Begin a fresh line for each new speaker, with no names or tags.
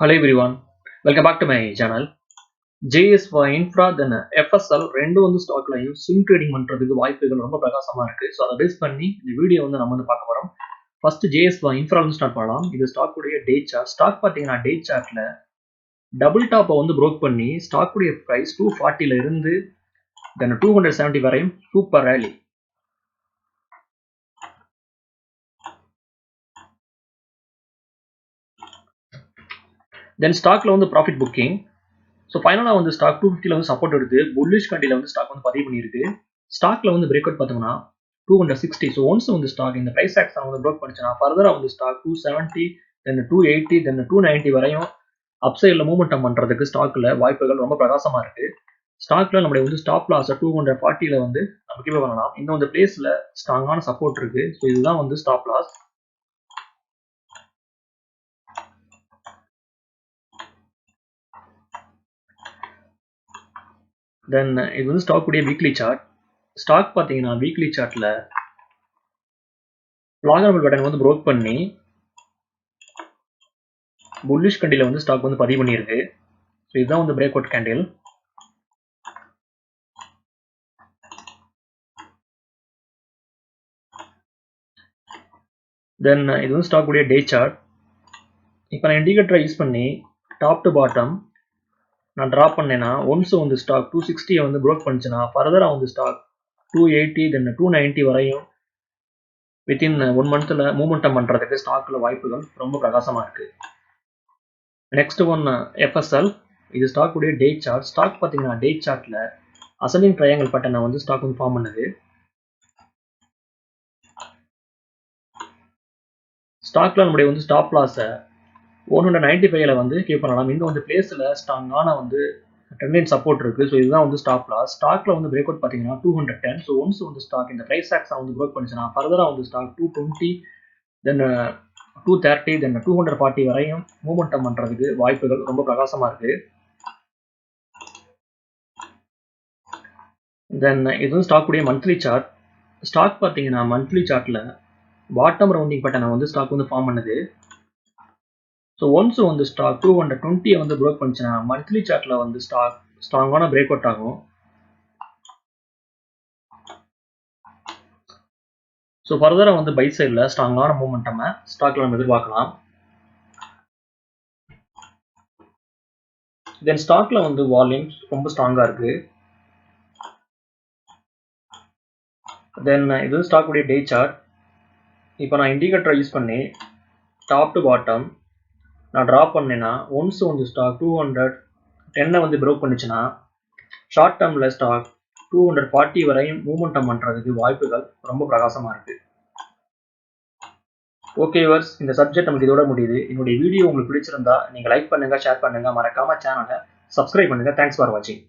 Hello everyone, welcome back to my channel. JSY Infra then FSL ரெண்டு வந்து ஸ்டாக்லையும் swing trading பண்றதுக்கு வாய்ப்புகள் ரொம்ப பிரகாசமா இருக்கு. ஸோ அதை பேஸ் பண்ணி இந்த வீடியோ வந்து நம்ம வந்து பார்க்க போறோம். ஃபர்ஸ்ட் JSY Infra வந்து ஸ்டார்ட் பண்ணலாம். இது ஸ்டாக் உடைய டே சார்ட். ஸ்டாக் பார்த்தீங்கன்னா டே சார்ட்ல டபுள் டாப்பை வந்து ப்ரோக் பண்ணி ஸ்டாக் உடைய பிரைஸ் 240ல இருந்து தென் 270 வரையும் சூப்பர் ரேலி. தென் ஸ்டாக்ல வந்து ப்ராஃபிட் புக்கிங். ஸோ ஃபைனலாக வந்து ஸ்டாக் 250ல வந்து சப்போர்ட் எடுத்து புல்லிஷ் கண்டியில் வந்து ஸ்டாக் வந்து பதிவு பண்ணியிருக்கு. ஸ்டாக்ல வந்து பிரேக் அவுட் பார்த்தோம்னா 260. ஸோ ஒன்ஸ் வந்து ஸ்டாக் இந்த ப்ரைஸ் ஆக்ஷன் வந்து ப்ரோக் பண்ணிச்சுன்னா ஃபர்தராக வந்து ஸ்டாக் 270 தென் 280 தென் 290 வரையும் அப்சைடில் மூவ்மெண்டம் பண்ணுறதுக்கு ஸ்டாக்கில் வாய்ப்புகள் ரொம்ப பிரகாசமாக இருக்கு. ஸ்டாக்ல நம்மளுடைய வந்து ஸ்டாப் லாஸை 240ல வந்து நம்ம கீழே பண்ணலாம். இன்னும் இந்த பிளேஸில் ஸ்ட்ராங்கான சப்போர்ட் இருக்கு. ஸோ இதுதான் வந்து ஸ்டாப் லாஸ். தென் இது வந்து ஸ்டாக் உடைய வீக்லி சார்ட். ஸ்டாக் பார்த்தீங்கன்னா வீக்லி சார்ட்ல லாகரபிள் பேட்டர்ன் வந்து ப்ரோக் பண்ணி புல்லிஷ் கண்டில வந்து ஸ்டாக் வந்து பதிவு பண்ணியிருக்கு. ஸோ இதுதான் வந்து பிரேக் அவுட் கேண்டில். தென் இது வந்து ஸ்டாக் உடைய டே சார்ட். இப்போ நான் இண்டிகேட்டரை யூஸ் பண்ணி டாப் டு பாட்டம் நான் ட்ராப் பண்ணேன்னா ஒன்ஸ் வந்து ஸ்டாக் 260 வந்து ப்ரோக் பண்ணிச்சுன்னா ஃபர்தராக வந்து ஸ்டாக் 280 தென் 290 வரையும் வித்தின் 1 மந்த்தில் மூவ்மெண்டம் பண்ணுறதுக்கு ஸ்டாக்கில் வாய்ப்புகள் ரொம்ப பிரகாசமாக இருக்கு. Next one FSL. இது ஸ்டாக் உடைய டே சார்ட். ஸ்டாக் பார்த்தீங்கன்னா டே சார்ட்ல அசெண்டிங் ட்ரையாங்கிள் பேட்டர்னை வந்து ஸ்டாக் வந்து ஃபார்ம் பண்ணுது. ஸ்டாக்ல நம்முடைய வந்து ஸ்டாப் லாஸை 195ல வந்து கீப் பண்ணலாம். இந்த வந்து பிளேஸில் ஸ்ட்ராங்கான வந்து ட்ரெண்ட் சப்போர்ட் இருக்கு. ஸோ இதுதான் வந்து ஸ்டாப் லாஸ். ஸ்டாக்ல வந்து பிரேக் அவுட் பார்த்தீங்கன்னா 210. ஸோ ஒன்ஸ் வந்து ஸ்டாக் இந்த ப்ரைஸ் ஆக்ஷன் வந்து ப்ரோக் பண்ணிச்சுன்னா ஃபர்தராக வந்து ஸ்டாக் 220 தென் 230 தென் 240 வரையும் மூவ்மெண்டம் பண்ணுறதுக்கு வாய்ப்புகள் ரொம்ப பிரகாசமா இருக்கு. தென் இது வந்து ஸ்டாக் உடைய மந்த்லி சார்ட். ஸ்டாக் பார்த்தீங்கன்னா மந்த்லி சார்ட்ல பாட்டம் ரவுண்டிங் பேட்டர்னை வந்து ஸ்டாக் வந்து ஃபார்ம் பண்ணுது. ஸோ ஒன்ஸ் வந்து ஸ்டாக் 220 வந்து ப்ரோக் பண்ணிச்சுன்னா மந்த்லி சார்ட்ல வந்து ஸ்டாக் ஸ்ட்ராங்கான பிரேக் அவுட் ஆகும். ஸோ ஃபர்தராக வந்து பை சைடில் ஸ்ட்ராங்கான மூவ்மெண்டம் ஸ்டாக்ல நம்ம எதிர்பார்க்கலாம். தென் ஸ்டாக்ல வந்து வால்யூம்ஸ் ரொம்ப ஸ்ட்ராங்கா இருக்கு. தென் இது ஸ்டாக் உடைய டே சார்ட். இப்போ நான் இண்டிகேட்டரை யூஸ் பண்ணி டாப் டு பாட்டம் நான் ட்ராப் பண்ணேன்னா ஒன்ஸ் வந்து ஸ்டாக் 210 வந்து ப்ரோக் பண்ணிச்சுன்னா ஷார்ட் டேர்ம்ல ஸ்டாக் 240 வரையும் மூவ்மெண்டம் பண்றதுக்கு வாய்ப்புகள் ரொம்ப பிரகாசமா இருக்கு. ஓகே வர்ஸ், இந்த சப்ஜெக்ட் நமக்கு இதோட முடியுது. என்னுடைய வீடியோ உங்களுக்கு பிடிச்சிருந்தா நீங்க லைக் பண்ணுங்க, ஷேர் பண்ணுங்க, மறக்காம சேனலை சப்ஸ்கிரைப் பண்ணுங்க. தேங்க்ஸ் ஃபார் வாட்சிங்.